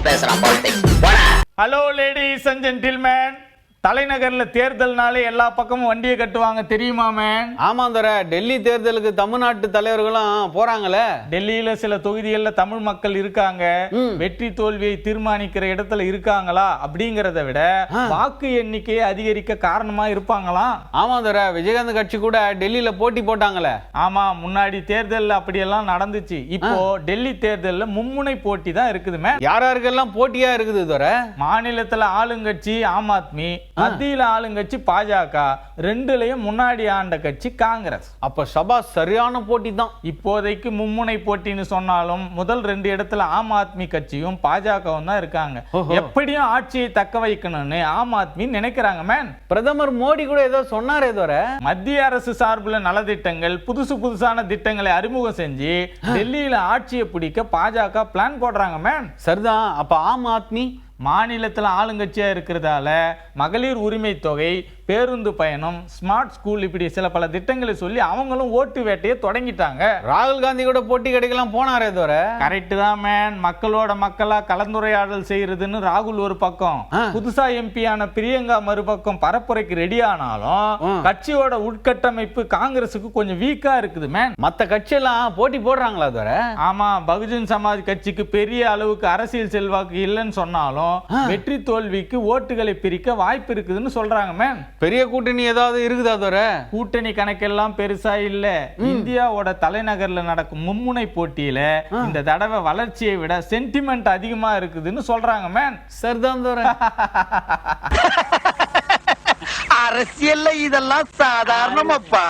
பேசுறான் politics. Hello ladies and gentlemen, தலைநகர்ல தேர்தல்னாலே எல்லா பக்கமும் வண்டியை கட்டுவாங்க தெரியுமா மேன்? ஆமா தர, டெல்லி தேர்தலுக்கு தமிழ்நாட்டு தலைவர்களும் போறாங்களே. டெல்லியில சில தொகுதிகள்ல தமிழ் மக்கள் இருக்காங்க. வெற்றி தோல்வியை தீர்மானிக்கிற இடத்துல இருக்காங்களா அப்படிங்கறத விட வாக்கு எண்ணிக்கையை அதிகரிக்க காரணமா இருப்பாங்களாம். ஆமா தர, விஜயகாந்த் கட்சி கூட டெல்லியில போட்டி போட்டாங்களே. ஆமா, முன்னாடி தேர்தல்ல அப்படியெல்லாம் நடந்துச்சு. இப்போ டெல்லி தேர்தல்ல மும்முனை போட்டி தான் இருக்குது மேன். யாராருக்கெல்லாம் போட்டியா இருக்குது தர? மாநிலத்துல ஆளுங்கட்சி ஆம் ஆத்மி, மத்தியில ஆளுங்கட்சி பாஜக, ரெண்டுலயும் முன்னாடி ஆண்ட கட்சி காங்கிரஸ். அப்ப சபா சரியான போட்டி தான். இப்போதைக்கு மும்முனை போட்டின்னு சொன்னாலும் முதல் 2 இடத்துல ஆம் ஆத்மி கட்சியும் பாஜகவும் தான் இருக்காங்க. எப்படியும் ஆட்சியை தக்க வைக்கணும்னு ஆம் ஆத்மி நினைக்கிறாங்க மேன். பிரதமர் மோடி கூட ஏதோ சொன்னாரே தர, மத்திய அரசு சார்பில் நலத்திட்டங்கள், புதுசான திட்டங்களை அறிமுகம் செஞ்சு டெல்லியில ஆட்சியை பிடிக்க பாஜக பிளான் போடுறாங்க மேன். சரிதான். அப்ப ஆம் ஆத்மி மாநிலத்தில் ஆளுங்கட்சியா இருக்கிறதால மகளிர் உரிமை தொகை, பேருந்து பயணம், ஸ்மார்ட் ஸ்கூல், இப்படி சில பல திட்டங்களை சொல்லி அவங்களும் ஓட்டு வேட்டையை தொடங்கிட்டாங்க. ராகுல் காந்தி கூட போட்டி கிடைக்கலாம் போனாரே தர. கரெக்ட் தான் மேன். மக்களோட மக்களா கலந்துரையாடல் செய்யறதுன்னு ராகுல் ஒரு பக்கம், புதுசா எம்பியான பிரியங்கா மறுபக்கம் பரப்புரைக்கு ரெடி ஆனாலும் கட்சியோட உட்கட்டமைப்பு காங்கிரசுக்கு கொஞ்சம் வீக்கா இருக்குது மேன். மத்த கட்சியெல்லாம் போட்டி போடுறாங்களா தர? ஆமா, பகுஜன் சமாஜ் கட்சிக்கு பெரிய அளவுக்கு அரசியல் செல்வாக்கு இல்லைன்னு சொன்னாலும் வெற்றி தோல்விக்கு ஓட்டுகளை பிரிக்க வாய்ப்பு இருக்குதுன்னு சொல்றாங்க மேன். பெரிய கூட்டணி ஏதாவது இருக்குதா தர? கூட்டணி கணக்கெல்லாம் பெருசா இல்ல. இந்தியாவோட தலைநகர்ல நடக்கும் மும்முனை போட்டியில இந்த தடவை வளர்ச்சியை விட சென்டிமெண்ட் அதிகமா இருக்குதுன்னு சொல்றாங்க மேன். சரிதான் தர. அரசியல்ல இதெல்லாம் சாதாரணமாப்பா.